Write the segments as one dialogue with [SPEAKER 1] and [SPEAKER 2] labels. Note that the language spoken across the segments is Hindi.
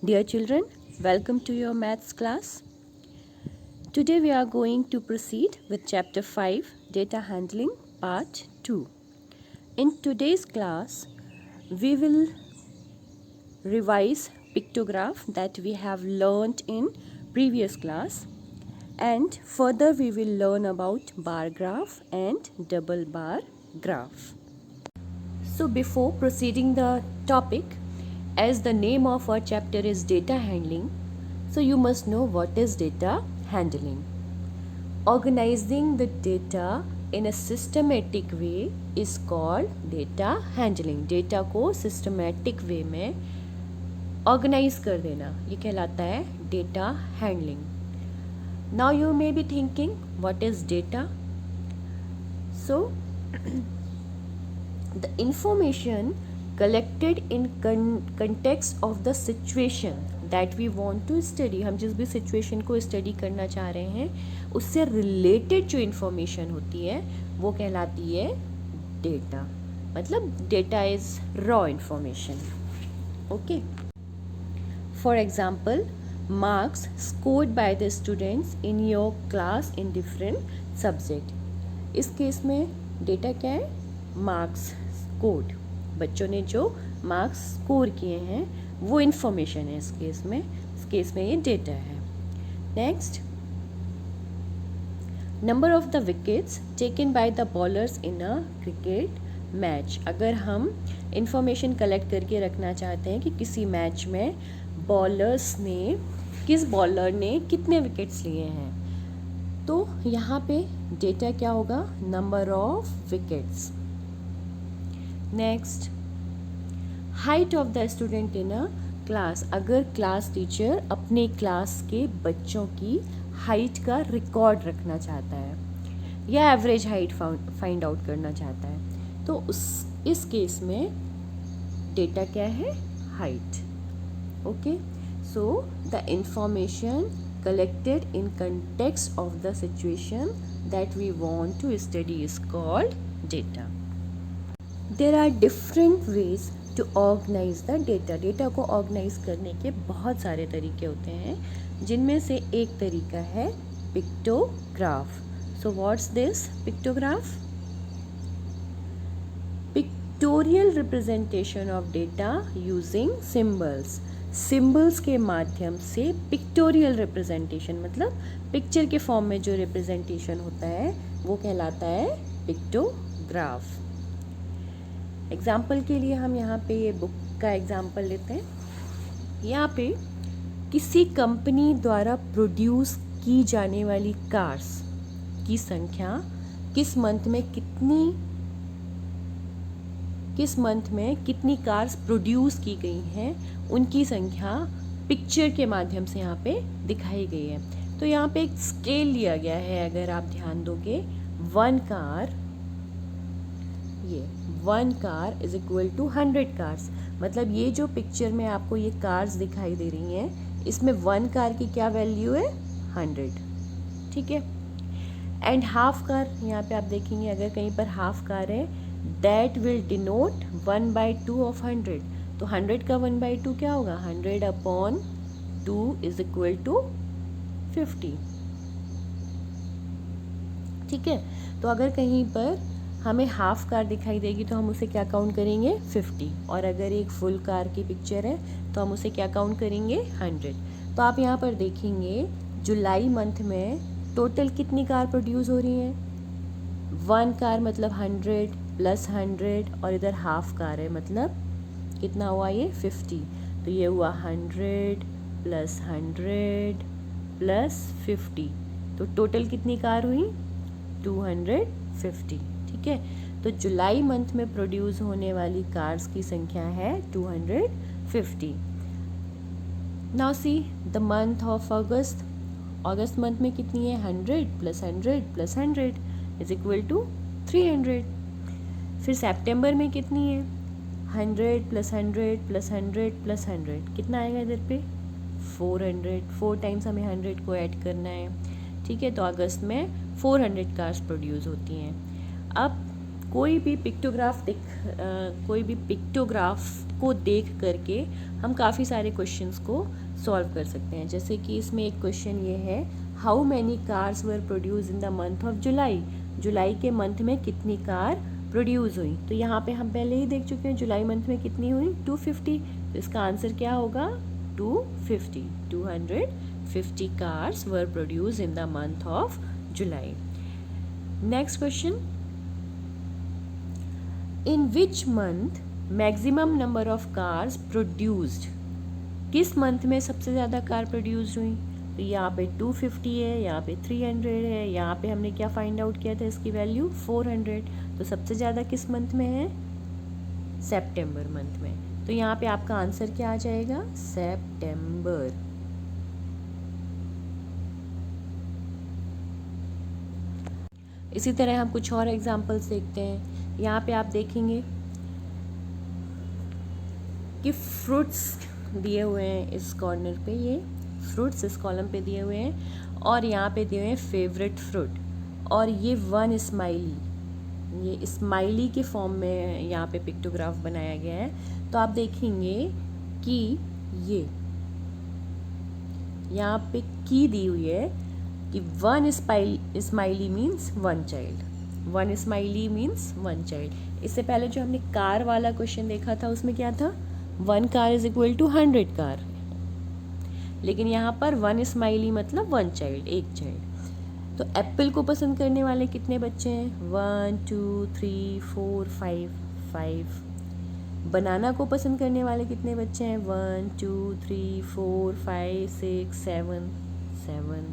[SPEAKER 1] Dear children, welcome to your maths class. Today we are going to proceed with chapter 5, Data Handling, part 2. In today's class, we will revise pictograph that we have learnt in previous class, and further we will learn about bar graph and double bar graph. So before proceeding the topic, as the name of our chapter is data handling, so you must know what is data handling. Organizing the data in a systematic way is called data handling. Data को systematic way में organize कर देना ये कहलाता है data handling. Now you may be thinking, what is data? So the information collected in context of the situation that we want to study, हम जिस भी situation को study करना चाह रहे हैं उससे related जो information होती है वो कहलाती है data. मतलब data is raw information. Okay. For example, marks scored by the students in your class in different subject. इस केस में data क्या है? मार्क्स स्कोर्ड, बच्चों ने जो मार्क्स स्कोर किए हैं वो इन्फॉर्मेशन है इस केस में ये डेटा है. Next, number of the wickets taken by the bowlers in a cricket match. अगर हम इंफॉर्मेशन कलेक्ट करके रखना चाहते हैं कि किसी मैच में किस बॉलर ने कितने विकेट्स लिए हैं, तो यहाँ पे डेटा क्या होगा? Number of wickets. Next, height of the student in a class. अगर क्लास टीचर अपने क्लास के बच्चों की हाइट का रिकॉर्ड रखना चाहता है या एवरेज हाइट फाइंड आउट करना चाहता है, तो इस केस में डेटा क्या है? Height. Okay, so the information collected in context of the situation that we want to study is called data. There are different ways to organize the data. Data को organize करने के बहुत सारे तरीके होते हैं, जिनमें से एक तरीका है pictograph. So what's this pictograph? Pictorial representation of data using symbols. Symbols के माध्यम से पिक्टोरियल रिप्रेजेंटेशन, मतलब पिक्चर के फॉर्म में जो रिप्रेजेंटेशन होता है वो कहलाता है पिक्टोग्राफ. एग्जाम्पल के लिए हम यहाँ पे ये बुक का एग्जाम्पल लेते हैं. यहाँ पे किसी कंपनी द्वारा प्रोड्यूस की जाने वाली कार्स की संख्या किस मंथ में कितनी कार्स प्रोड्यूस की गई हैं उनकी संख्या पिक्चर के माध्यम से यहाँ पे दिखाई गई है. तो यहाँ पे एक स्केल लिया गया है, अगर आप ध्यान दोगे, 1 car is equal to 100 cars. मतलब ये जो पिक्चर में आपको ये कार्स दिखाई दे रही हैं इसमें 1 कार की क्या वैल्यू है? 100. ठीक है. एंड हाफ कार, यहाँ पे आप देखेंगे अगर कहीं पर हाफ कार है, दैट विल डिनोट 1/2 ऑफ 100. तो 100 का 1/2 क्या होगा? 100/2 इज इक्वल टू 50. ठीक है. तो अगर कहीं पर हमें हाफ कार दिखाई देगी तो हम उसे क्या काउंट करेंगे? 50. और अगर एक फुल कार की पिक्चर है तो हम उसे क्या काउंट करेंगे? 100. तो आप यहाँ पर देखेंगे जुलाई मंथ में टोटल कितनी कार प्रोड्यूस हो रही हैं? 1 कार मतलब 100 प्लस 100, और इधर हाफ कार है मतलब कितना हुआ ये? 50. तो ये हुआ 100 प्लस 100 प्लस 50. तो टोटल कितनी कार हुई? 250. ठीक है. तो जुलाई मंथ में प्रोड्यूस होने वाली कार्स की संख्या है 250. Now see the month of August. अगस्त मंथ में कितनी है? 100 plus 100 plus 100 is equal to 300. फिर सितंबर में कितनी है? 100 प्लस 100 प्लस 100 प्लस 100 कितना आएगा इधर पे? 400. 4 टाइम्स हमें 100 को ऐड करना है. ठीक है. तो अगस्त में 400 कार्स प्रोड्यूस होती हैं. अब कोई भी पिक्टोग्राफ को देख करके हम काफ़ी सारे क्वेश्चंस को सॉल्व कर सकते हैं। जैसे कि इसमें एक क्वेश्चन ये है, how many cars were produce in the month of July. जुलाई के मंथ में कितनी कार प्रोड्यूस हुई। तो यहाँ पे हम पहले ही देख चुके हैं जुलाई मंथ में कितनी हुई, 250। तो इसका आंसर क्या होगा, 250। 250 cars were produce in the month of July. Next question, in which month maximum number of cars produced. किस मंथ में सबसे ज़्यादा कार प्रोड्यूस हुई। तो यहाँ पे 250 है, यहाँ पे 300 है, यहाँ पे हमने क्या फाइंड आउट किया था, इसकी वैल्यू 400। तो सबसे ज़्यादा किस मंथ में है, सितंबर मंथ में। तो यहाँ पे आपका आंसर क्या आ जाएगा, सितंबर। इसी तरह हम कुछ और एग्जांपल्स देखते हैं। यहाँ पे आप देखेंगे कि फ्रूट्स दिए हुए हैं इस कॉर्नर पे, ये फ्रूट्स इस कॉलम पे दिए हुए हैं और यहाँ पे दिए हुए हैं फेवरेट फ्रूट, और ये वन स्माइली, ये स्माइली के फॉर्म में यहाँ पे पिक्टोग्राफ बनाया गया है। तो आप देखेंगे कि ये यहाँ पे की दी हुई है कि one smiley means one child, one smiley means one child. इससे पहले जो हमने कार वाला क्वेश्चन देखा था उसमें क्या था, 1 car is equal to 100 car, लेकिन यहाँ पर वन स्माइली मतलब वन चाइल्ड, एक चाइल्ड। तो एप्पल को पसंद करने वाले कितने बच्चे हैं, 1 2 3 4 5 5। बनाना को पसंद करने वाले कितने बच्चे हैं, 1 2 3 4 5 6 7 7।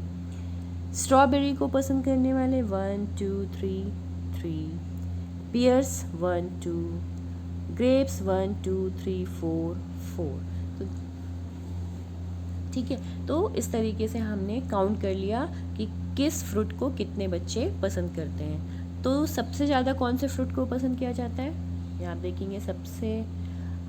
[SPEAKER 1] स्ट्रॉबेरी को पसंद करने वाले 1 2 3 3। Pears 1 2, grapes 1 2 3 4 4। तो ठीक है, तो इस तरीके से हमने काउंट कर लिया कि किस फ्रूट को कितने बच्चे पसंद करते हैं। तो सबसे ज़्यादा कौन से फ्रूट को पसंद किया जाता है, यहाँ आप देखेंगे सबसे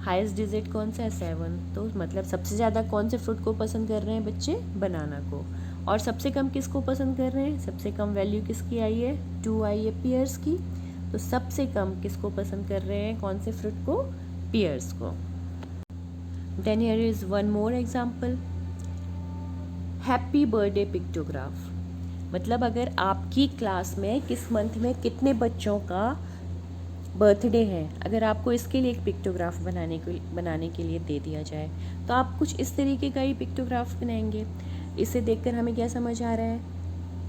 [SPEAKER 1] हाईएस्ट डिजिट कौन सा है, 7। तो मतलब सबसे ज़्यादा कौन से फ्रूट को पसंद कर रहे हैं बच्चे, बनाना को। और सबसे कम किसको पसंद कर रहे हैं, सबसे कम वैल्यू किसकी आई है, 2 आई है पियर्स की। तो सबसे कम किसको पसंद कर रहे हैं, कौन से फ्रूट को, पियर्स को। Then here is one more example, happy birthday pictograph. मतलब अगर आपकी क्लास में किस मंथ में कितने बच्चों का बर्थडे है, अगर आपको इसके लिए एक पिक्टोग्राफ बनाने के लिए दे दिया जाए, तो आप कुछ इस तरीके का ही पिक्टोग्राफ बनाएंगे। इसे देखकर हमें क्या समझ आ रहा है,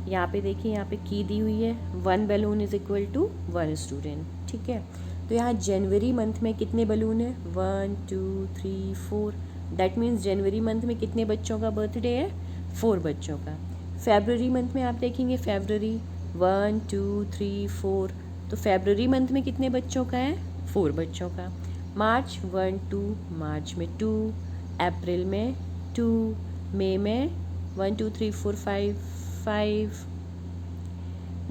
[SPEAKER 1] यहाँ पे देखिए, यहाँ पे की दी हुई है 1 balloon is equal to 1 student, ठीक है। तो यहाँ जनवरी मंथ में कितने बलून है, 1 2 3 4। दैट मीन्स जनवरी मंथ में कितने बच्चों का बर्थडे है, 4 बच्चों का। फेब्रुअरी मंथ में आप देखेंगे, फेब्रुअरी 1 2 3 4। तो फेब्रुअरी मंथ में कितने बच्चों का है, 4 बच्चों का। मार्च 1 2, मार्च में 2। अप्रैल में 2, मई में 1 2 3 4 5 5।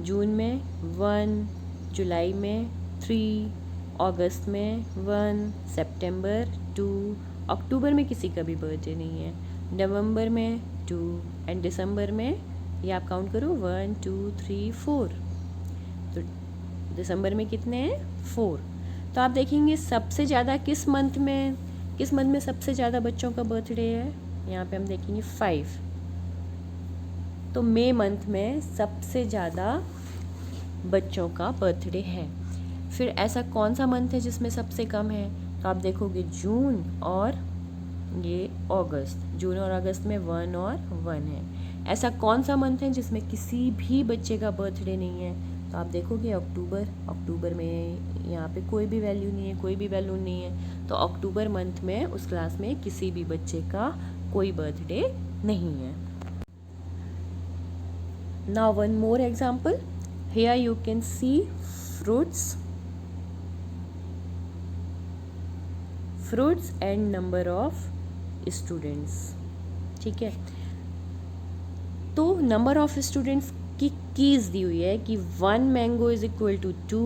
[SPEAKER 1] जून में 1, जुलाई में 3, अगस्त में 1, सितंबर 2, अक्टूबर में किसी का भी बर्थडे नहीं है, नवंबर में 2 एंड दिसंबर में, ये आप काउंट करो 1 2 3 4। तो दिसंबर में कितने हैं, 4। तो आप देखेंगे सबसे ज़्यादा किस मंथ में सबसे ज़्यादा बच्चों का बर्थडे है, यहाँ पे हम देखेंगे 5। तो मई मंथ में सबसे ज़्यादा बच्चों का बर्थडे है। फिर ऐसा कौन सा मंथ है जिसमें सबसे कम है, तो आप देखोगे जून और ये अगस्त। जून और अगस्त में 1 और 1 है। ऐसा कौन सा मंथ है जिसमें किसी भी बच्चे का बर्थडे नहीं है, तो आप देखोगे अक्टूबर। अक्टूबर में यहाँ पे कोई भी वैल्यू नहीं है, कोई भी बैलून नहीं है। तो अक्टूबर मंथ में उस क्लास में किसी भी बच्चे का कोई बर्थडे नहीं है। Now one more example. Here you can see fruits and number of students, ठीक है। तो नंबर ऑफ स्टूडेंट्स की कीज दी हुई है कि 1 mango is equal to 2,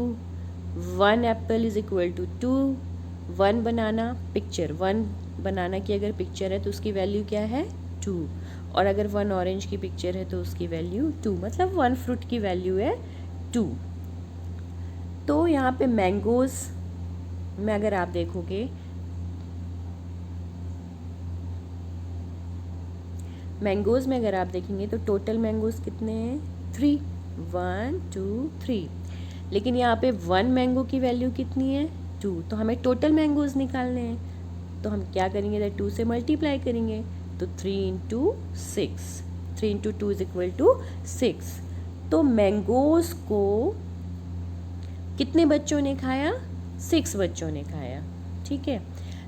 [SPEAKER 1] 1 apple is equal to 2, 1 banana picture, 1 banana की अगर पिक्चर है तो उसकी वैल्यू क्या है, 2। और अगर 1 ऑरेंज की पिक्चर है तो उसकी वैल्यू 2, मतलब 1 फ्रूट की वैल्यू है 2। तो यहाँ पे मैंगोज़ में अगर आप देखोगे मैंगोज़ में अगर आप देखेंगे तो टोटल मैंगोज़ कितने हैं? 3, 1 2 3। लेकिन यहाँ पे 1 मैंगो की वैल्यू कितनी है? 2। तो हमें टोटल मैंगोज़ निकालने हैं, तो हम क्या करेंगे? 2 से मल्टीप्लाई करेंगे, तो 3 into 6, 3 into 2 is equal to 6। तो मैंगोज़ को कितने बच्चों ने खाया? 6 बच्चों ने खाया, ठीक है।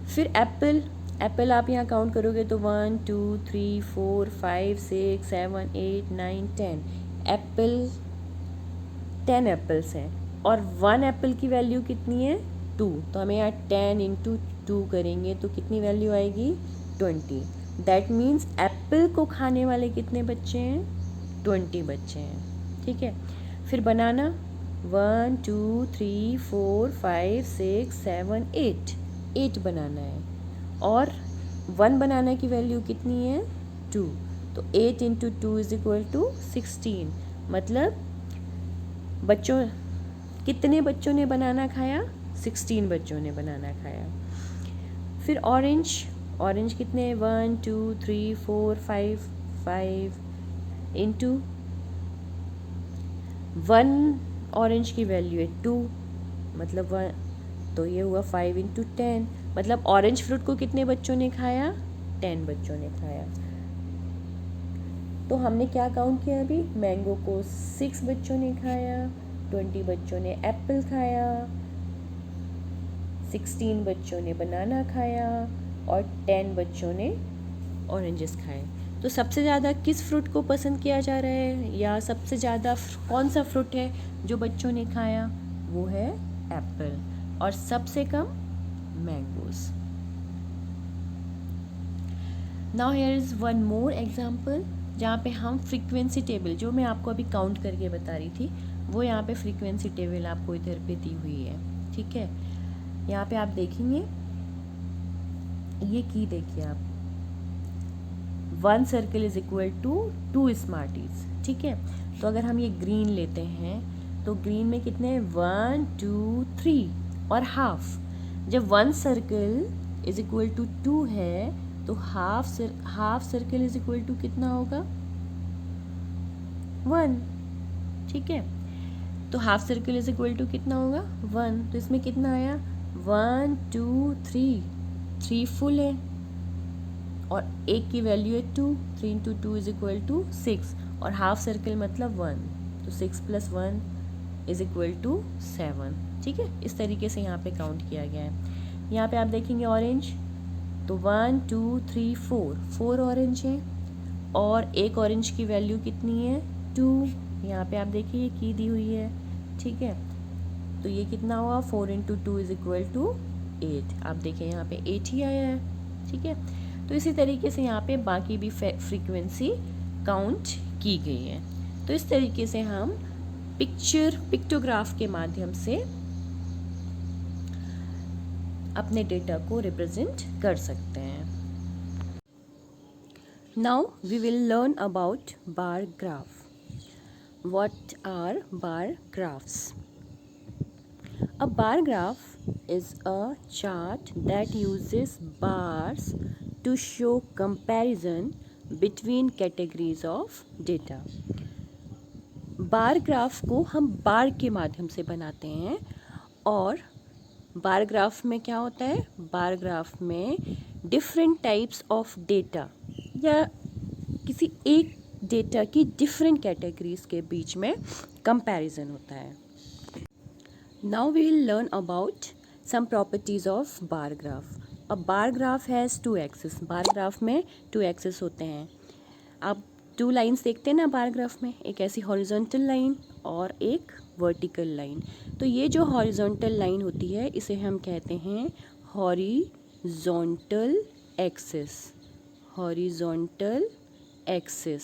[SPEAKER 1] फिर एप्पल, एप्पल आप यहाँ काउंट करोगे तो 1 2 3 4 5 6 7 8 9 10 एप्पल, 10 एप्पल्स हैं और 1 एप्पल की वैल्यू कितनी है? 2। तो हमें यहाँ 10 इंटू 2 करेंगे तो कितनी वैल्यू आएगी? 20। दैट मीन्स एप्पल को खाने वाले कितने बच्चे हैं? 20 बच्चे हैं, ठीक है। फिर बनाना, 1 2 3 4 5 6 7 8 बनाना है और 1 बनाना की वैल्यू कितनी है? 2। तो 8 इंटू 2 इज इक्वल टू 16। मतलब बच्चों, कितने बच्चों ने बनाना खाया? 16 बच्चों ने बनाना खाया। फिर ऑरेंज, ऑरेंज कितने? 1 2 3 4 5 इंटू 1 ऑरेंज की वैल्यू है 2, मतलब 1, तो ये हुआ 5 इंटू 10। मतलब ऑरेंज फ्रूट को कितने बच्चों ने खाया? 10 बच्चों ने खाया। तो हमने क्या काउंट किया अभी? मैंगो को 6 बच्चों ने खाया, 20 बच्चों ने एप्पल खाया, 16 बच्चों ने बनाना खाया और 10 बच्चों ने ऑरेंजेस खाए। तो सबसे ज़्यादा किस फ्रूट को पसंद किया जा रहा है, या सबसे ज़्यादा कौन सा फ्रूट है जो बच्चों ने खाया? वो है एप्पल, और सबसे कम mangoes. Now here is one more example जहाँ पे हम फ्रीक्वेंसी टेबल, जो मैं आपको अभी काउंट करके बता रही थी, वो यहाँ पे फ्रीक्वेंसी टेबल आपको इधर पे दी हुई है, ठीक है। यहाँ पे आप देखेंगे, ये की देखिए आप, 1 circle is equal to 2 Smarties, ठीक है। तो अगर हम ये ग्रीन लेते हैं तो ग्रीन में कितने हैं? 1 2 3 और हाफ। जब 1 सर्कल इज इक्वल टू 2 है तो half circle is equal to कितना होगा? 1, ठीक है। तो half circle is equal to कितना होगा? 1। तो इसमें कितना आया? 1 2 3 फुल है और एक की वैल्यू है 2, 3 इंटू 2 इज इक्वल टू 6 और हाफ सर्कल मतलब 1, तो 6 प्लस 1 इज इक्वल टू 7, ठीक है। इस तरीके से यहाँ पे काउंट किया गया है। यहाँ पे आप देखेंगे ऑरेंज, तो 1 2 3 4 ऑरेंज है और एक ऑरेंज की वैल्यू कितनी है? 2। यहाँ पे आप देखिए ये की दी हुई है, ठीक है। तो ये कितना हुआ? 4 इंटू 2 इज इक्वल टू 8। आप देखें यहाँ पे 8 ही आया है, ठीक है। तो इसी तरीके से यहाँ पे बाकी भी फ्रीक्वेंसी काउंट की गई है। तो इस तरीके से हम पिक्टोग्राफ के माध्यम से अपने डेटा को रिप्रेजेंट कर सकते हैं। Now we will learn about bar graph. What are bar graphs? A bar graph is a chart that uses bars to show comparison between categories of data. Bar graph को हम बार के माध्यम से बनाते हैं और बार ग्राफ में क्या होता है? बार ग्राफ में डिफरेंट टाइप्स ऑफ डेटा या किसी एक डेटा की डिफरेंट कैटेगरीज के बीच में कंपैरिजन होता है। Now we will learn about some properties of bar graph. A bar graph has 2 axes. bar graph में 2 axes होते हैं। आप 2 लाइन्स देखते हैं ना बार ग्राफ में, एक ऐसी हॉरिजॉन्टल लाइन और एक वर्टिकल लाइन। तो ये जो हॉरिजॉन्टल लाइन होती है इसे हम कहते हैं horizontal axis. Horizontal axis,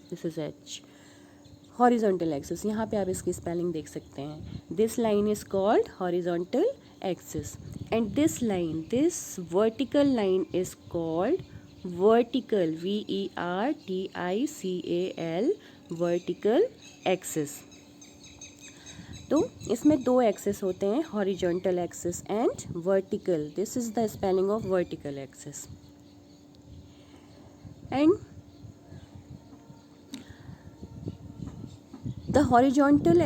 [SPEAKER 1] this is H। Horizontal axis, यहाँ पे आप इसकी स्पेलिंग देख सकते हैं। This line is called horizontal axis and this line, this vertical line is called vertical, VERTICAL, vertical axis. तो इसमें 2 एक्सिस होते हैं, horizontal axis and vertical. This is the spelling of vertical axis. and the horizontal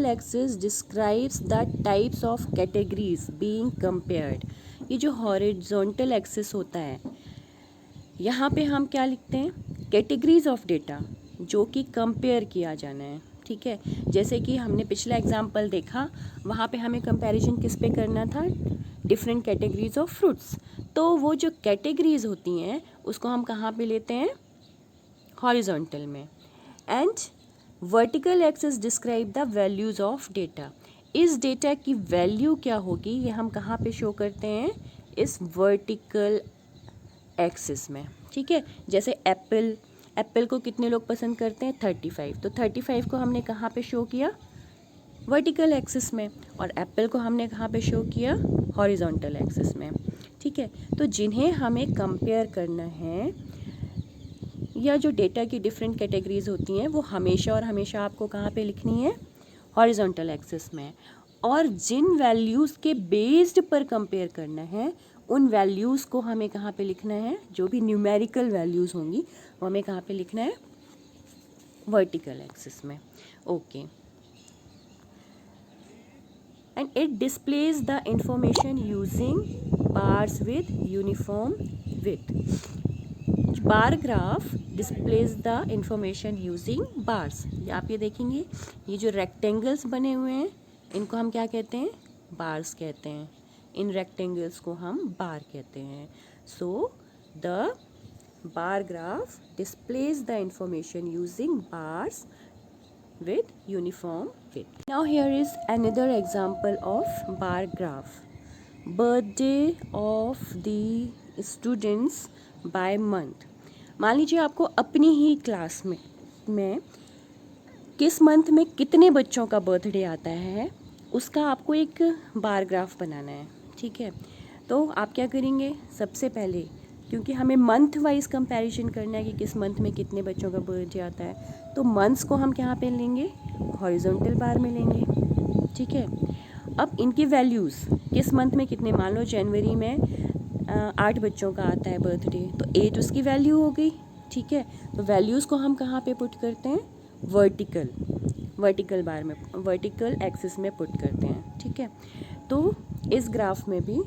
[SPEAKER 1] axis describes the types of categories being compared. ये जो horizontal axis होता है, यहाँ पे हम क्या लिखते हैं, कैटेगरीज ऑफ डेटा जो कि कंपेयर किया जाना है, ठीक है। जैसे कि हमने पिछला एग्जाम्पल देखा, वहाँ पे हमें कंपैरिजन किस पे करना था, डिफरेंट कैटेगरीज ऑफ फ्रूट्स। तो वो जो कैटेगरीज होती हैं उसको हम कहाँ पे लेते हैं, हॉरिजॉन्टल में। And vertical axis describe the values of data. इस डेटा की वैल्यू क्या होगी ये हम कहाँ पे शो करते हैं, इस वर्टिकल एक्सिस में, ठीक है। जैसे एप्पल को कितने लोग पसंद करते हैं, 35। तो 35 को हमने कहाँ पे शो किया, वर्टिकल एक्सिस में, और एप्पल को हमने कहाँ पे शो किया, हॉरिजॉन्टल एक्सिस में, ठीक है। तो जिन्हें हमें कंपेयर करना है, या जो डेटा की डिफरेंट कैटेगरीज होती हैं, वो हमेशा और हमेशा आपको कहाँ पे लिखनी है, हॉरिजॉन्टल एक्सिस में। और जिन वैल्यूज़ के बेस्ड पर कंपेयर करना है, उन वैल्यूज़ को हमें कहाँ पे लिखना है, जो भी न्यूमेरिकल वैल्यूज़ होंगी वो हमें कहाँ पे लिखना है, वर्टिकल एक्सिस में। Okay, and it displays the information using bars with uniform width. Bar graph displays the information using bars. आप ये देखेंगे, ये जो रेक्टेंगल्स बने हुए हैं इनको हम क्या कहते हैं, बार्स कहते हैं। इन रेक्टेंगल्स को हम बार कहते हैं। So the bar graph displays the information using bars with uniform width. Now here is another example of bar graph. Birthday of the students by month. मान लीजिए आपको अपनी ही क्लास में किस मंथ में कितने बच्चों का बर्थडे आता है, उसका आपको एक बार ग्राफ बनाना है, ठीक है। तो आप क्या करेंगे, सबसे पहले, क्योंकि हमें मंथ वाइज कंपैरिजन करना है कि किस मंथ में कितने बच्चों का बर्थडे आता है, तो मंथ्स को हम कहाँ पे लेंगे, हॉरिजॉन्टल बार में लेंगे, ठीक है। अब इनकी वैल्यूज़ किस मंथ में कितने, मान लो जनवरी में 8 बच्चों का आता है बर्थडे, तो 8 उसकी वैल्यू हो गई, ठीक है। तो वैल्यूज़ को हम कहाँ पे पुट करते हैं, वर्टिकल बार में, वर्टिकल एक्सिस में पुट करते हैं, ठीक है। तो इस ग्राफ में भी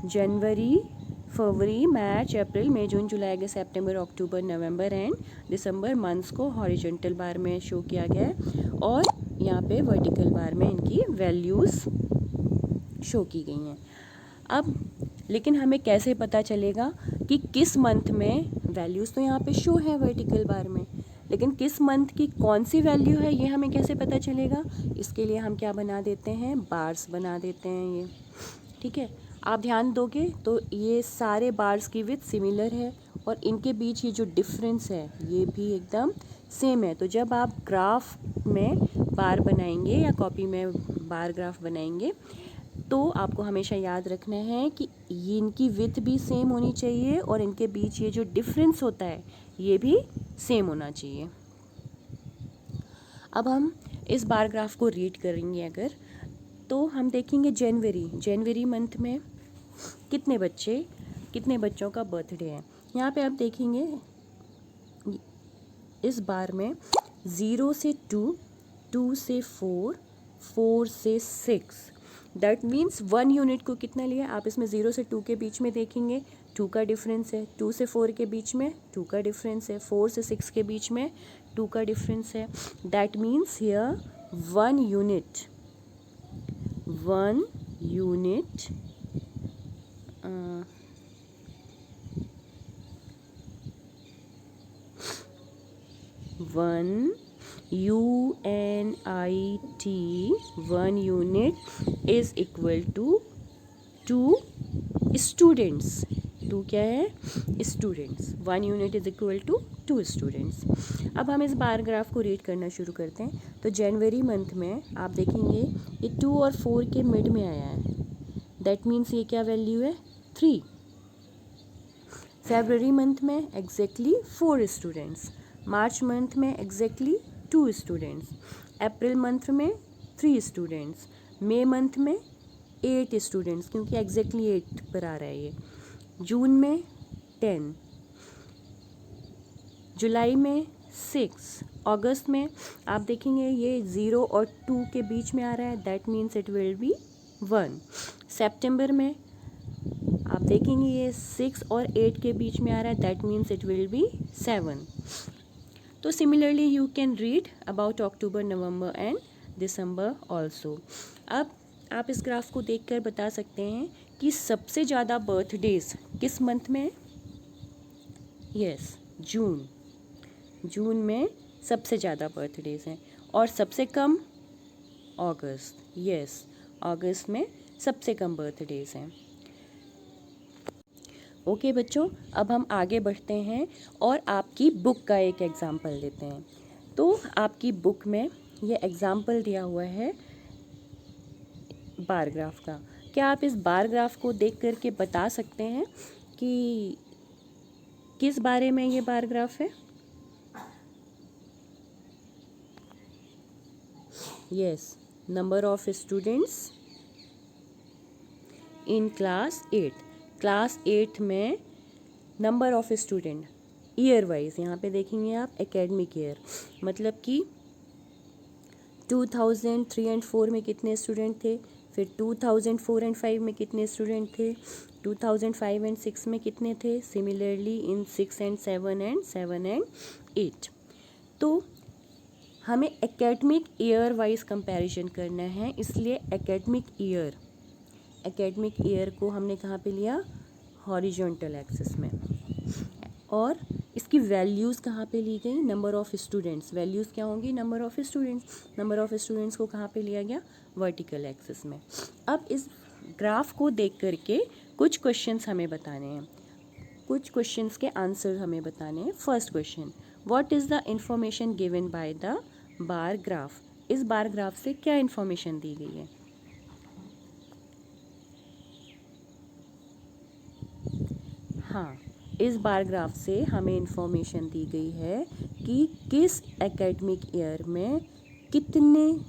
[SPEAKER 1] जनवरी, फरवरी, मार्च, अप्रैल, मई, जून, जुलाई, अगस्त, सितंबर, अक्टूबर, नवंबर एंड दिसंबर मंथ्स को हॉरिजॉन्टल बार में शो किया गया है, और यहाँ पे वर्टिकल बार में इनकी वैल्यूज़ शो की गई हैं। अब लेकिन हमें कैसे पता चलेगा कि किस मंथ में, वैल्यूज़ तो यहाँ पे शो है वर्टिकल बार में, लेकिन किस मंथ की कौन सी वैल्यू है ये हमें कैसे पता चलेगा। इसके लिए हम क्या बना देते हैं, बार्स बना देते हैं ये, ठीक है। आप ध्यान दोगे तो ये सारे बार्स की विड्थ सिमिलर है, और इनके बीच ये जो डिफरेंस है ये भी एकदम सेम है। तो जब आप ग्राफ में बार बनाएंगे या कॉपी में बार ग्राफ बनाएंगे, तो आपको हमेशा याद रखना है कि ये इनकी विड्थ भी सेम होनी चाहिए, और इनके बीच ये जो डिफरेंस होता है ये भी सेम होना चाहिए। अब हम इस बार ग्राफ को रीड करेंगे अगर, तो हम देखेंगे जनवरी मंथ में कितने बच्चों का बर्थडे है। यहाँ पे आप देखेंगे इस बार में 0 से 2, 2 से 4, 4 से 6, दैट मीन्स 1 यूनिट को कितना लिया। आप इसमें 0 से 2 के बीच में देखेंगे 2 का डिफरेंस है, 2 से 4 के बीच में 2 का डिफरेंस है, 4 से 6 के बीच में 2 का डिफरेंस है। That means here 1 unit one unit is equal to 2 students। 2 क्या है, students. 1 unit is equal to 2 students. अब हम इस बार ग्राफ को रीड करना शुरू करते हैं। तो जनवरी मंथ में आप देखेंगे ये 2 और 4 के मिड में आया है, दैट मीन्स ये क्या वैल्यू है, 3। फरवरी मंथ में एग्जैक्टली 4 स्टूडेंट्स, मार्च मंथ में एग्जैक्टली 2 स्टूडेंट्स, अप्रैल मंथ में 3 स्टूडेंट्स, मई मंथ में 8 स्टूडेंट्स, क्योंकि एग्जैक्टली 8 पर आ रहा है ये। जून में 10, जुलाई में 6, अगस्त में आप देखेंगे ये 0 और 2 के बीच में आ रहा है, that means it will be 1। सितंबर में आप देखेंगे ये 6 और 8 के बीच में आ रहा है, that means it will be 7। तो similarly you can read about October, November and December also. अब आप इस ग्राफ को देखकर बता सकते हैं कि सबसे ज़्यादा बर्थडेज किस मंथ में? यस, जून। जून में सबसे ज़्यादा बर्थडेज हैं और सबसे कम अगस्त। यस, अगस्त में सबसे कम बर्थडेज हैं। ओके बच्चों, अब हम आगे बढ़ते हैं और आपकी बुक का एक एग्जाम्पल लेते हैं। तो आपकी बुक में ये एग्जाम्पल दिया हुआ है बार ग्राफ का। क्या आप इस बार ग्राफ को देख करके बता सकते हैं कि किस बारे में ये बार ग्राफ है? Yes, number of students in class 8। Class 8 में number of student year wise, यहाँ पे देखेंगे आप एकेडमिक ईयर, मतलब कि 2003 एंड 4 में कितने स्टूडेंट थे, फिर 2004 एंड 5 में कितने स्टूडेंट थे, 2005 एंड 6 में कितने थे, similarly in 6 and 7 and 7 and 8। तो हमें एकेडमिक ईयर वाइज कंपैरिजन करना है, इसलिए एकेडमिक ईयर को हमने कहाँ पे लिया? हॉरिजॉन्टल एक्सिस में। और इसकी वैल्यूज़ कहाँ पे ली गई? Number of students. वैल्यूज़ क्या होंगी? Number of students. Number of students को कहाँ पे लिया गया? वर्टिकल एक्सिस में। अब इस ग्राफ को देख करके कुछ क्वेश्चंस हमें बताने हैं, कुछ क्वेश्चंस के आंसर हमें बताने हैं। First question, what is the information given by the bar graph? इस बार ग्राफ से क्या इंफॉर्मेशन दी गई है? हाँ, इस बार ग्राफ से हमें इंफॉर्मेशन दी गई है कि किस एकेडमिक ईयर में कितने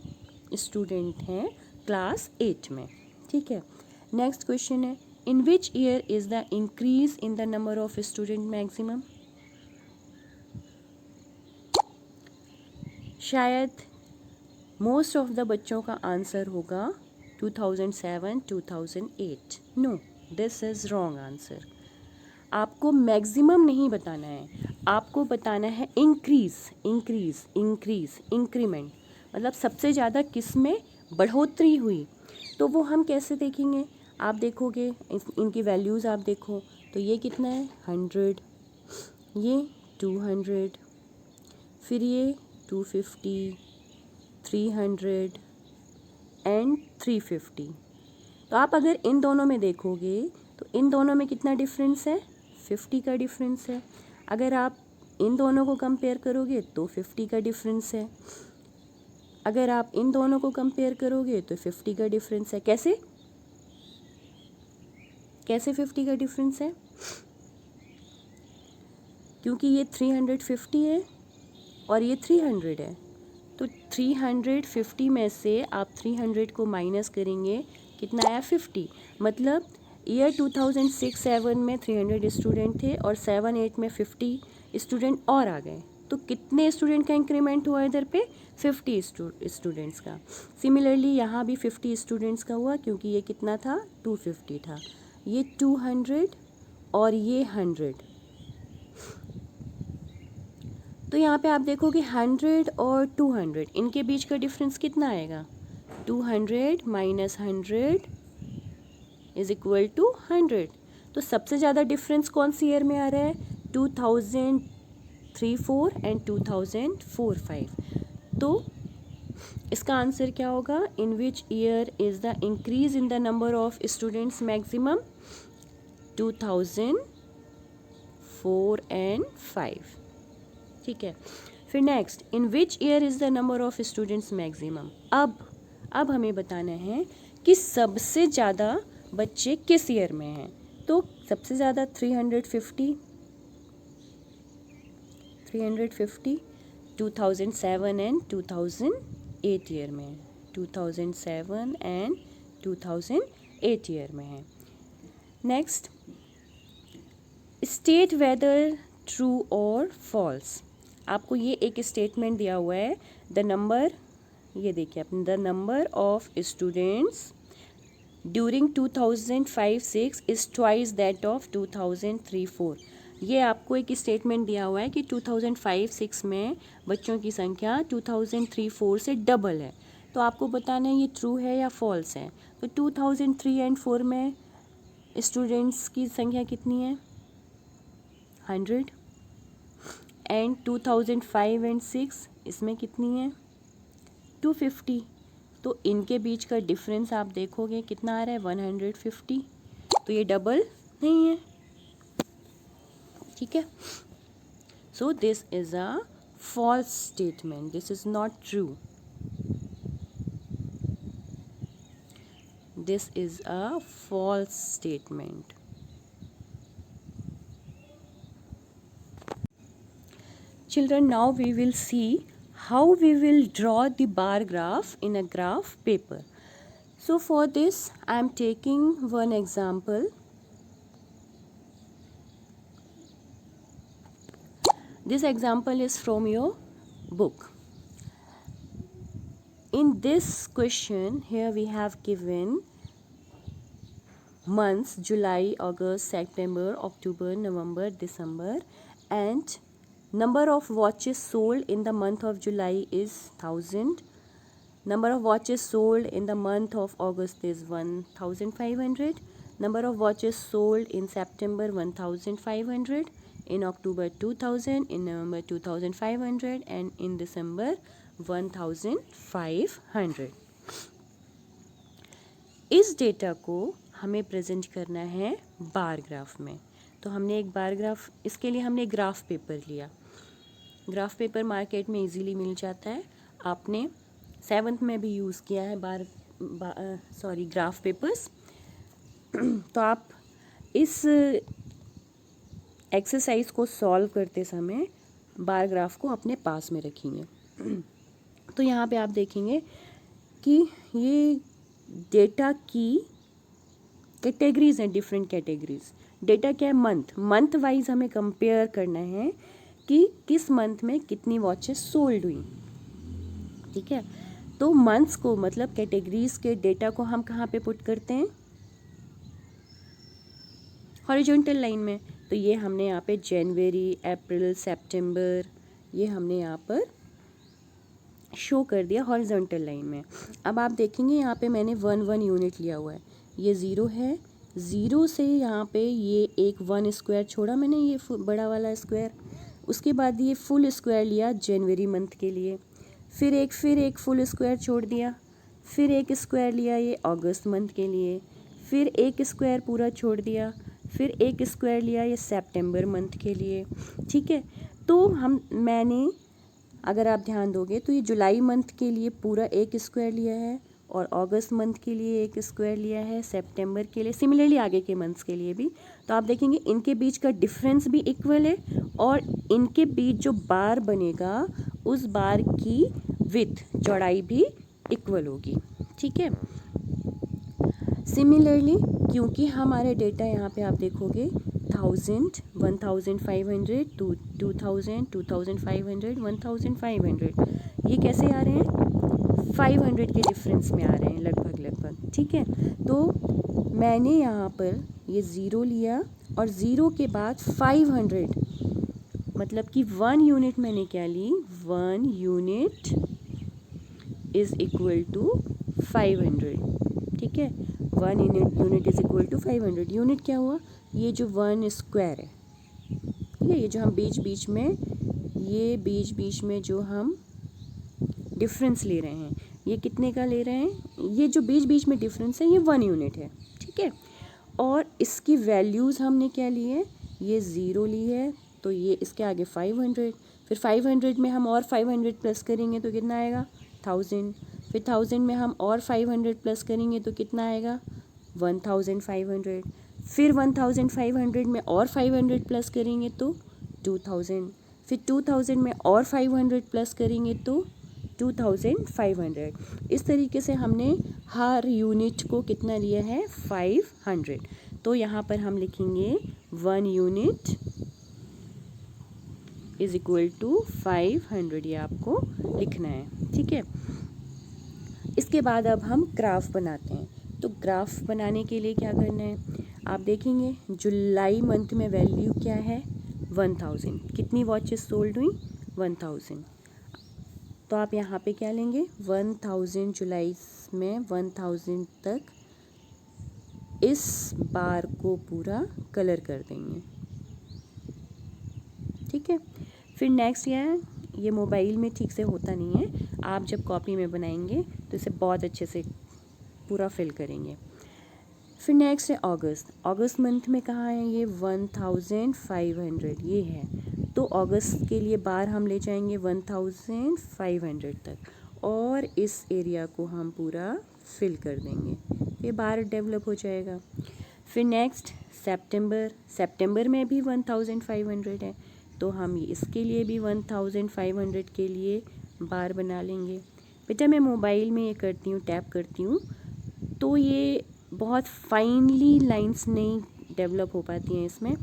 [SPEAKER 1] स्टूडेंट हैं क्लास 8 में। ठीक है, नेक्स्ट क्वेश्चन है, in which year is the increase in the number of student maximum? शायद मोस्ट ऑफ द बच्चों का आंसर होगा 2007, 2008। No, this is wrong answer. आपको मैक्सिमम नहीं बताना है, आपको बताना है इंक्रीज, इंक्रीमेंट, मतलब सबसे ज़्यादा किस में बढ़ोतरी हुई। तो वो हम कैसे देखेंगे? आप देखोगे इनकी वैल्यूज़ आप देखो तो ये कितना है? 100, ये 200, फिर ये 250, 300 एंड 350। तो आप अगर इन दोनों में देखोगे तो इन दोनों में कितना डिफरेंस है? 50 का डिफरेंस है। अगर आप इन दोनों को कंपेयर करोगे तो 50 का डिफरेंस है। अगर आप इन दोनों को कंपेयर करोगे तो 50 का डिफरेंस है। कैसे 50 का डिफरेंस है? क्योंकि ये 350 है और ये 300 है। तो 350 में से आप 300 को माइनस करेंगे, कितना आया? 50। मतलब ईयर 2006-7 में 300 स्टूडेंट थे और 7-8 में 50 स्टूडेंट और आ गए। तो कितने स्टूडेंट का इंक्रीमेंट हुआ इधर पे? 50 स्टूडेंट्स का। सिमिलरली यहाँ भी 50 स्टूडेंट्स का हुआ, क्योंकि ये कितना था? 250 था। ये 200 और ये 100। तो यहाँ पे आप देखोगे 100 और 200 इनके बीच का डिफरेंस कितना आएगा? 200 माइनस 100 इज इक्वल टू 100। तो सबसे ज़्यादा डिफरेंस कौन सी ईयर में आ रहा है? 2003-4 एंड 2004-5। तो इसका आंसर क्या होगा? In which year is the increase in the number of students maximum? 2004 and 5। ठीक है, फिर next, in which year is the number of students maximum? अब हमें बताना है कि सबसे ज़्यादा बच्चे किस ईयर में हैं। तो सबसे ज़्यादा 350 2007 एंड 2008 ईयर में, 2007 एंड 2008 ईयर में है। नेक्स्ट, स्टेट वेदर ट्रू और फॉल्स। आपको ये एक स्टेटमेंट दिया हुआ है, द नंबर, ये देखिए अपने, the number of students during 2005-06 is twice that of 2003-04। ये आपको एक स्टेटमेंट दिया हुआ है कि 2005-06 में बच्चों की संख्या 2003-04 से डबल है। तो आपको बताना है ये ट्रू है या फॉल्स है। तो 2003 एंड 4 में स्टूडेंट्स की संख्या कितनी है? 100। एंड 2005 एंड 6 इसमें कितनी है? 250। तो इनके बीच का डिफरेंस आप देखोगे कितना आ रहा है? 150। तो ये डबल नहीं है, ठीक है। So this is a false statement, this is not true, this is a false statement. Children, now we will see how we will draw the bar graph in a graph paper. So for this I am taking one example. This example is from your book. In this question here we have given months: July, August, September, October, November, December, and number of watches sold in the month of July is 1000. Number of watches sold in the month of August is 1500. Number of watches sold in September 1500. In October 2000. In November 2500. And in December 1500. इस डेटा को हमें प्रेजेंट करना है बार ग्राफ में। तो हमने एक बार ग्राफ, इसके लिए हमने ग्राफ पेपर लिया। ग्राफ पेपर मार्केट में इजीली मिल जाता है। आपने 7th में भी यूज़ किया है ग्राफ पेपर्स। तो आप इस एक्सरसाइज को सॉल्व करते समय बार ग्राफ को अपने पास में रखेंगे। तो यहाँ पे आप देखेंगे कि ये डेटा की कैटेगरीज हैं, डिफरेंट कैटेगरीज। डेटा क्या है? मंथ वाइज हमें कंपेयर करना है कि किस मंथ में कितनी वॉचेस सोल्ड हुई, ठीक है। तो मंथ्स को, मतलब कैटेगरीज के डेटा को हम कहाँ पे पुट करते हैं? हॉरिजॉन्टल लाइन में। तो ये हमने यहाँ पे जनवरी, अप्रैल, सितंबर, ये हमने यहाँ पर शो कर दिया हॉरिजॉन्टल लाइन में। अब आप देखेंगे यहाँ पे मैंने 1 यूनिट लिया हुआ है, ये 0 है। 0 से यहाँ पे ये एक 1 स्क्वायर छोड़ा मैंने, ये बड़ा वाला स्क्वायर। उसके बाद ये फुल स्क्वायर लिया जनवरी मंथ के लिए, फिर एक फुल स्क्वायर छोड़ दिया, फिर एक स्क्वायर लिया ये अगस्त मंथ के लिए, फिर एक स्क्वायर पूरा छोड़ दिया, फिर एक स्क्वायर लिया ये सितंबर मंथ के लिए, ठीक है। तो मैंने, अगर आप ध्यान दोगे तो ये जुलाई मंथ के लिए पूरा एक स्क्वायर लिया है, और अगस्त मंथ के लिए एक स्क्वायर लिया है, सितंबर के लिए, सिमिलरली आगे के मंथ्स के लिए भी। तो आप देखेंगे इनके बीच का डिफरेंस भी इक्वल है, और इनके बीच जो बार बनेगा उस बार की विड्थ, चौड़ाई भी इक्वल होगी, ठीक है। सिमिलरली क्योंकि हमारे डेटा यहाँ पे आप देखोगे 1000, 1500, 2000, 2500, 1500, ये कैसे आ रहे हैं? 500 के डिफरेंस में आ रहे हैं लगभग, ठीक है। तो मैंने यहाँ पर ये 0 लिया, और 0 के बाद 500, मतलब कि 1 यूनिट मैंने क्या ली? 1 यूनिट इज़ इक्वल टू 500, ठीक है। 1 unit is equal to 500। Unit क्या हुआ? ये जो 1 स्क्वायर है, ठीक है, ये जो हम बीच में जो हम डिफरेंस ले रहे हैं, ये कितने का ले रहे हैं? ये जो बीच में डिफरेंस है ये 1 यूनिट है, ठीक है। और इसकी वैल्यूज़ हमने क्या ली है? ये 0 ली है, तो ये इसके आगे 500, फिर 500 में हम और 500 प्लस करेंगे तो कितना आएगा? 1000, फिर 1000 में हम और 500 प्लस करेंगे तो कितना आएगा? 1500, फिर 1500 में और 500 प्लस करेंगे तो 2000, फिर 2000 में और 500 प्लस करेंगे तो 2500। इस तरीके से हमने हर यूनिट को कितना लिया है 500। तो यहाँ पर हम लिखेंगे 1 यूनिट इज इक्वल टू 500, ये आपको लिखना है, ठीक है। इसके बाद अब हम ग्राफ बनाते हैं। तो ग्राफ बनाने के लिए क्या करना है, आप देखेंगे जुलाई मंथ में वैल्यू क्या है 1000। कितनी वॉचेस सोल्ड हुई 1000। तो आप यहाँ पे क्या लेंगे 1000 जुलाई में 1000 तक इस बार को पूरा कलर कर देंगे, ठीक है। फिर नेक्स्ट ये मोबाइल में ठीक से होता नहीं है, आप जब कॉपी में बनाएंगे तो इसे बहुत अच्छे से पूरा फिल करेंगे। फिर नेक्स्ट है अगस्त मंथ में कहाँ है ये 1500, ये है। तो अगस्त के लिए बार हम ले जाएंगे 1500 तक और इस एरिया को हम पूरा फिल कर देंगे, ये बार डेवलप हो जाएगा। फिर नेक्स्ट सितंबर में भी 1500 है, तो हम इसके लिए भी 1500 के लिए बार बना लेंगे। बेटा मैं मोबाइल में ये करती हूँ, टैप करती हूँ, तो ये बहुत फाइनली लाइंस नहीं डेवलप हो पाती हैं इसमें।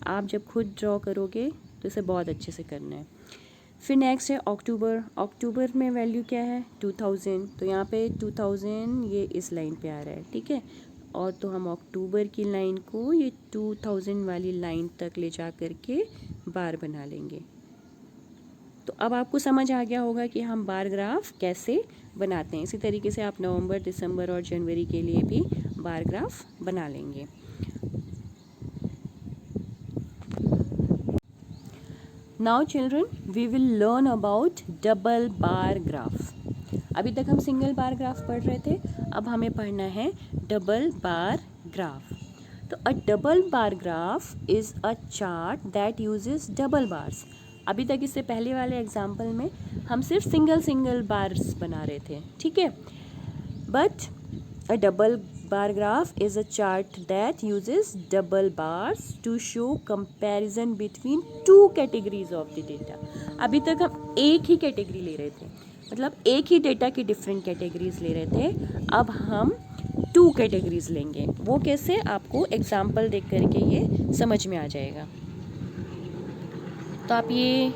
[SPEAKER 1] आप जब खुद ड्रॉ करोगे तो इसे बहुत अच्छे से करना है। फिर नेक्स्ट है अक्टूबर में वैल्यू क्या है 2000। तो यहाँ पे 2000 ये इस लाइन पे आ रहा है, ठीक है। और तो हम अक्टूबर की लाइन को ये 2000 वाली लाइन तक ले जा कर के बार बना लेंगे। तो अब आपको समझ आ गया होगा कि हम बार ग्राफ कैसे बनाते हैं। इसी तरीके से आप नवंबर, दिसंबर और जनवरी के लिए भी बार ग्राफ बना लेंगे। Now children we will learn about double bar graph. अभी तक हम सिंगल बार ग्राफ पढ़ रहे थे, अब हमें पढ़ना है डबल बार ग्राफ। तो a double bar graph is a chart that uses double bars. अभी तक इससे पहले वाले एग्जाम्पल में हम सिर्फ सिंगल बार्स बना रहे थे, ठीक है। But a double bar graph is a chart that uses double bars to show comparison between two categories of the data. अभी तक हम एक ही कैटेगरी ले रहे थे, मतलब एक ही डेटा की डिफरेंट कैटेगरीज ले रहे थे। अब हम 2 कैटेगरीज लेंगे। वो कैसे, आपको एग्जाम्पल देख करके ये समझ में आ जाएगा। तो आप ये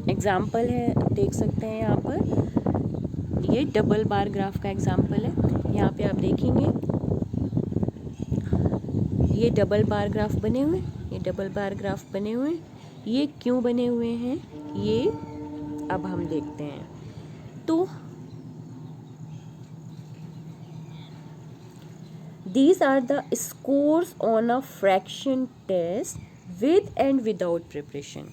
[SPEAKER 1] एग्जाम्पल है देख सकते हैं, यहाँ पर ये डबल बार ग्राफ का एग्जाम्पल है। यहाँ पे आप देखेंगे ये डबल बार ग्राफ बने हुए, ये डबल बार ग्राफ बने हुए, ये क्यों बने हुए हैं ये अब हम देखते हैं। तो these are the scores on a fraction test with and without preparation।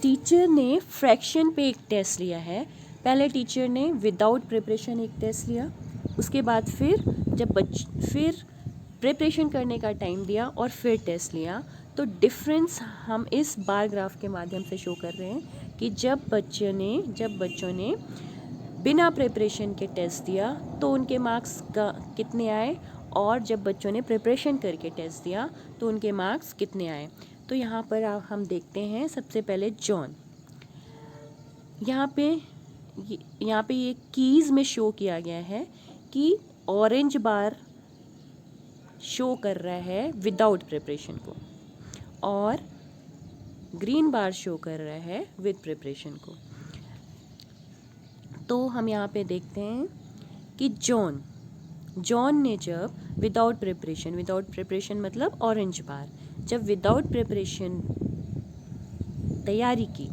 [SPEAKER 1] Teacher ने फ्रैक्शन पे एक टेस्ट लिया है। पहले टीचर ने विदाउट प्रिपरेशन एक टेस्ट लिया, उसके बाद फिर फिर प्रिपरेशन करने का टाइम दिया और फिर टेस्ट लिया। तो डिफरेंस हम इस बार ग्राफ के माध्यम से शो कर रहे हैं कि जब बच्चों ने बिना प्रिपरेशन के टेस्ट दिया तो उनके मार्क्स कितने आए, और जब बच्चों ने प्रिपरेशन करके टेस्ट दिया तो उनके मार्क्स कितने आए। तो यहाँ पर हम देखते हैं सबसे पहले जॉन। यहाँ पे ये कीज़ में शो किया गया है कि ऑरेंज बार शो कर रहा है विदाउट प्रिपरेशन को और ग्रीन बार शो कर रहा है विद प्रिपरेशन को। तो हम यहाँ पे देखते हैं कि जॉन ने जब विदाउट प्रिपरेशन मतलब ऑरेंज बार, जब विदाउट प्रिपरेशन तैयारी की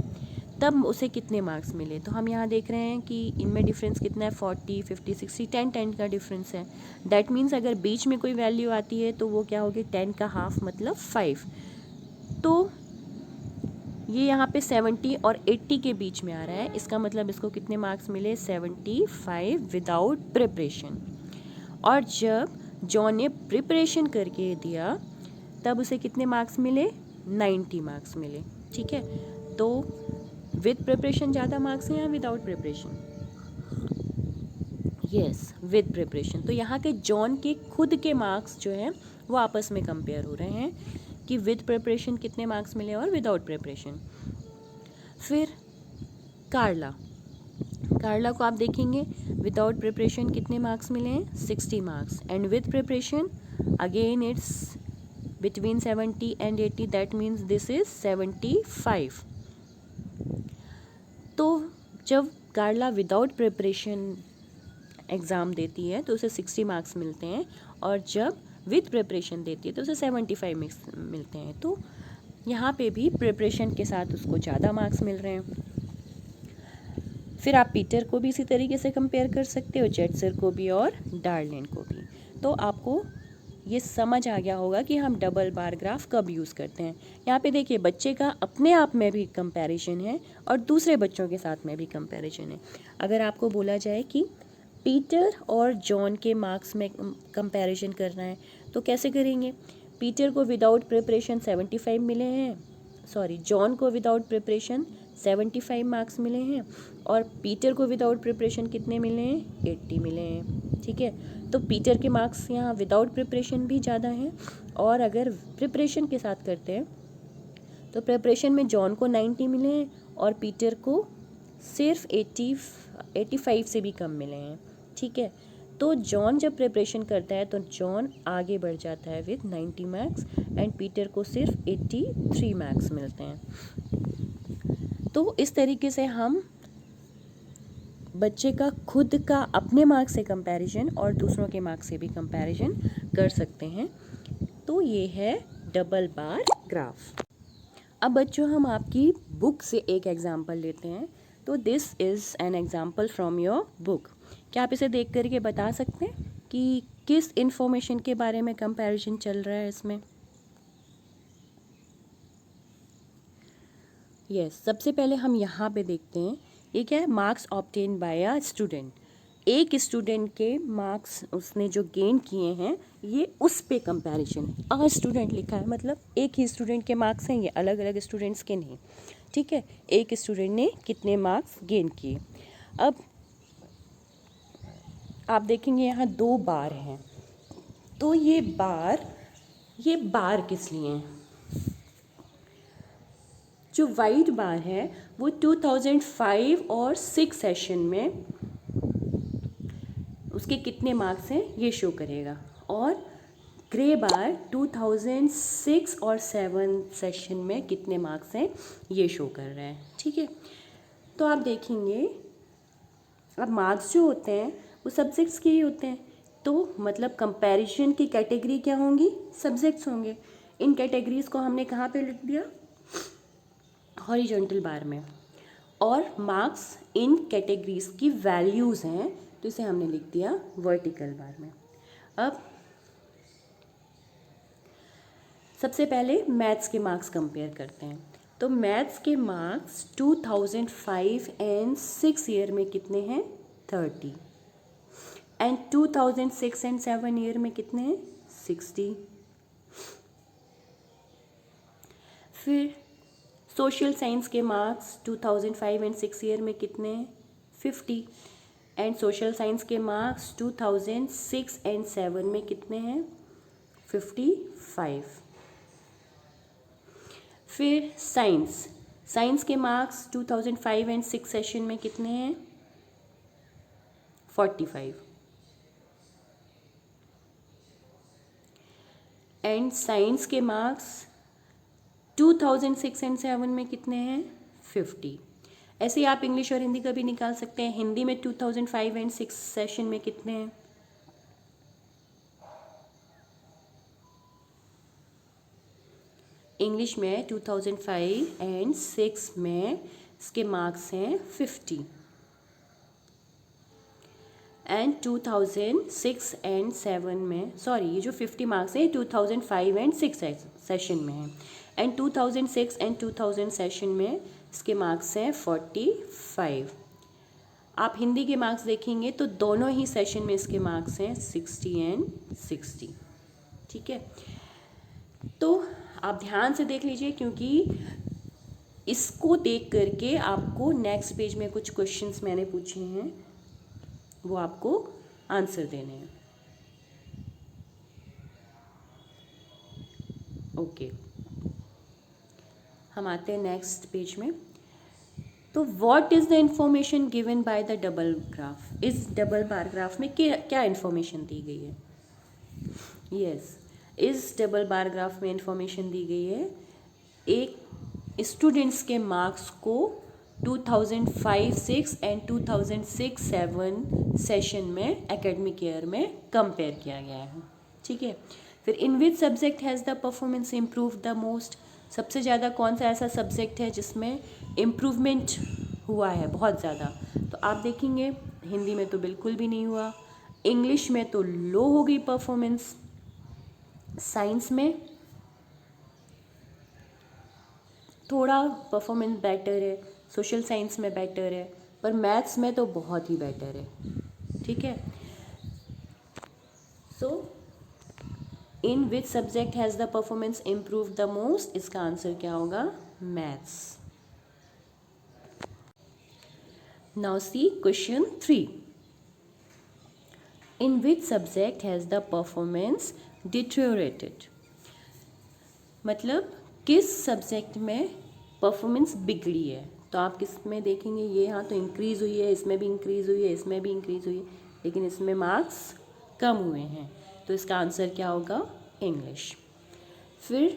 [SPEAKER 1] तब उसे कितने मार्क्स मिले। तो हम यहाँ देख रहे हैं कि इनमें डिफरेंस कितना है 40, 50, 60, 10 का डिफरेंस है। दैट मीन्स अगर बीच में कोई वैल्यू आती है तो वो क्या होगी 10 का हाफ मतलब 5। तो ये यहाँ पे 70 और 80 के बीच में आ रहा है, इसका मतलब इसको कितने मार्क्स मिले 75 विदाउट प्रिपरेशन। और जब जॉन ने प्रिपरेशन करके दिया तब उसे कितने मार्क्स मिले 90 मार्क्स मिले, ठीक है। तो विद प्रिपरेशन ज़्यादा मार्क्स हैं या without preparation, yes with preparation. तो यहाँ के जॉन के खुद के मार्क्स जो हैं वो आपस में कंपेयर हो रहे हैं कि विद प्रिपरेशन कितने मार्क्स मिले और विदाउट प्रिपरेशन। फिर कार्ला कार्ला को आप देखेंगे विदाउट प्रिपरेशन कितने मार्क्स मिले हैं, 60 marks, and with preparation again it's between 70 and 80, that means this is 75। तो जब कार्ला विदाउट प्रिपरेशन एग्ज़ाम देती है तो उसे 60 मार्क्स मिलते हैं, और जब विथ प्रिपरेशन देती है तो उसे 75 मिलते हैं। तो यहाँ पे भी प्रिपरेशन के साथ उसको ज़्यादा मार्क्स मिल रहे हैं। फिर आप पीटर को भी इसी तरीके से कंपेयर कर सकते हो, जेटसर को भी और डार्लिन को भी। तो आपको ये समझ आ गया होगा कि हम डबल बार ग्राफ कब यूज़ करते हैं। यहाँ पे देखिए बच्चे का अपने आप में भी कंपैरिजन है और दूसरे बच्चों के साथ में भी कंपैरिजन है। अगर आपको बोला जाए कि पीटर और जॉन के मार्क्स में कंपैरिजन करना है तो कैसे करेंगे। पीटर को विदाउट प्रिपरेशन 75 मिले हैं, सॉरी जॉन को विदाउट प्रिपरेशन 75 मार्क्स मिले हैं, और पीटर को विदाउट प्रिपरेशन कितने मिले हैं, 80 मिले हैं। ठीक है, तो पीटर के मार्क्स यहाँ विदाउट प्रिपरेशन भी ज़्यादा हैं, और अगर प्रिपरेशन के साथ करते हैं तो प्रिपरेशन में जॉन को 90 मिले हैं और पीटर को सिर्फ 85 से भी कम मिले हैं। ठीक है, तो जॉन जब प्रिपरेशन करता है तो जॉन आगे बढ़ जाता है विद 90 मार्क्स, एंड पीटर को सिर्फ 83 मार्क्स मिलते हैं। तो इस तरीके से हम बच्चे का खुद का अपने मार्क्स से कंपैरिजन और दूसरों के मार्क्स से भी कंपैरिजन कर सकते हैं। तो ये है डबल बार ग्राफ। अब बच्चों हम आपकी बुक से एक एग्जाम्पल लेते हैं। तो this is an example from your book. क्या आप इसे देख करके बता सकते हैं कि किस इंफॉर्मेशन के बारे में कंपैरिजन चल रहा है इसमें। यस, सबसे पहले हम यहाँ पे देखते हैं ये क्या है, marks obtain bye a student. एक स्टूडेंट के मार्क्स उसने जो गेन किए हैं ये उस पे कंपैरिजन, अ स्टूडेंट लिखा है मतलब एक ही स्टूडेंट के मार्क्स हैं, ये अलग अलग स्टूडेंट्स के नहीं। ठीक है, एक स्टूडेंट ने कितने मार्क्स गेन किए। अब आप देखेंगे यहाँ 2 बार हैं, तो ये बार किस लिए हैं। जो वाइट बार है वो 2005 और 6 सेशन में उसके कितने मार्क्स हैं ये शो करेगा, और ग्रे बार 2006 और 7 सेशन में कितने मार्क्स हैं ये शो कर रहा है। ठीक है, तो आप देखेंगे अब मार्क्स जो होते हैं वो सब्जेक्ट्स के ही होते हैं, तो मतलब कंपैरिजन की कैटेगरी क्या होंगी, सब्जेक्ट्स होंगे। इन कैटेगरीज को हमने कहाँ पे लिख दिया, हॉरिजॉन्टल बार में, और मार्क्स इन कैटेगरीज की वैल्यूज़ हैं तो इसे हमने लिख दिया वर्टिकल बार में। अब सबसे पहले मैथ्स के मार्क्स कंपेयर करते हैं। तो मैथ्स के मार्क्स 2005 एंड 6 ईयर में कितने हैं, 30, एंड 2006 एंड 7 ईयर में कितने हैं, 60। फिर सोशल साइंस के मार्क्स 2005 एंड 6 ईयर में कितने हैं, 50, एंड सोशल साइंस के मार्क्स 2006 एंड 7 में कितने हैं, 55। फिर साइंस के मार्क्स 2005 एंड 6 सेशन में कितने हैं, 45, एंड साइंस के मार्क्स 2006 एंड 7 में कितने हैं, 50। ऐसे ही आप इंग्लिश और हिंदी का भी निकाल सकते हैं। हिंदी में 2005 एंड 6 सेशन में कितने हैं, इंग्लिश में 2005 एंड 6 में इसके मार्क्स हैं 50, एंड 2006 एंड 7 में, सॉरी ये जो 50 मार्क्स हैं 2005 एंड 6 सेशन में हैं, एंड 2006 एंड 2000 सेशन में इसके मार्क्स हैं 45। आप हिंदी के मार्क्स देखेंगे तो दोनों ही सेशन में इसके मार्क्स हैं 60 एंड 60। ठीक है, तो आप ध्यान से देख लीजिए क्योंकि इसको देख करके आपको नेक्स्ट पेज में कुछ क्वेश्चंस मैंने पूछे हैं वो आपको आंसर देने हैं। ओके, हम आते हैं नेक्स्ट पेज में। तो what is the information given by the double graph? इस डबल बार ग्राफ में क्या इंफॉर्मेशन दी गई है? यस, इस डबल बार ग्राफ में इंफॉर्मेशन दी गई है एक स्टूडेंट्स के मार्क्स को 2005-06 एंड 2006-07 सेशन में एकेडमिक ईयर में कंपेयर किया गया है। ठीक है, फिर in which subject has the performance improve the most? सबसे ज़्यादा कौन सा ऐसा सब्जेक्ट है जिसमें इम्प्रूवमेंट हुआ है बहुत ज़्यादा? तो आप देखेंगे हिंदी में तो बिल्कुल भी नहीं हुआ, इंग्लिश में तो लो हो गई परफॉर्मेंस, साइंस में थोड़ा परफॉर्मेंस बेटर है, सोशल साइंस में बेटर है, पर मैथ्स में तो बहुत ही बेटर है। ठीक है, so in which subject has the performance improve the most? इसका आंसर क्या होगा? Maths. Now see question 3। In which subject has the performance deteriorated? मतलब किस सब्जेक्ट में परफॉर्मेंस बिगड़ी है? तो आप किस में देखेंगे, ये यहाँ तो इंक्रीज़ हुई है, इसमें भी इंक्रीज़ हुई है, इसमें भी इंक्रीज़ हुई है, लेकिन इसमें मार्क्स कम हुए हैं, तो इसका आंसर क्या होगा? इंग्लिश। फिर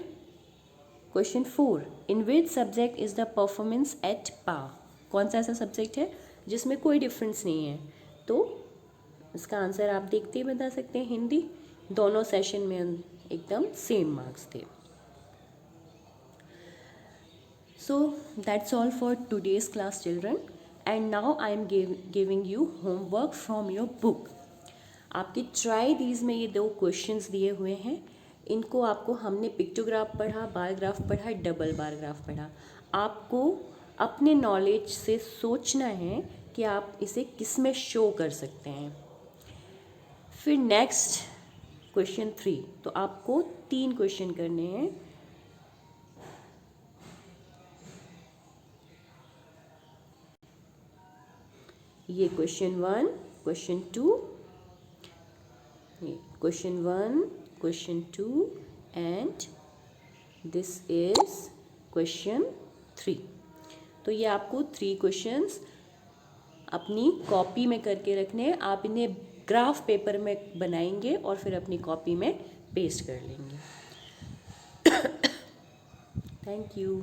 [SPEAKER 1] question 4, in which subject is the performance at par? कौन सा ऐसा सब्जेक्ट है जिसमें कोई डिफरेंस नहीं है? तो इसका आंसर आप देखते ही बता सकते हैं, हिंदी। दोनों सेशन में एकदम सेम मार्क्स थे। So that's all for today's class, children. And now I am giving you homework from your book. आपके ट्राई दीज में ये 2 क्वेश्चंस दिए हुए हैं। इनको आपको, हमने पिक्टोग्राफ पढ़ा, बार ग्राफ पढ़ा, डबल बार ग्राफ पढ़ा। आपको अपने नॉलेज से सोचना है कि आप इसे किस में शो कर सकते हैं। फिर नेक्स्ट क्वेश्चन 3, तो आपको 3 क्वेश्चन करने हैं। ये question 1, question 2, question 1, question 2 and this is question 3। तो ये आपको 3 क्वेश्चंस अपनी कॉपी में करके रखने हैं। आप इन्हें ग्राफ पेपर में बनाएंगे और फिर अपनी कॉपी में पेस्ट कर लेंगे। Thank you.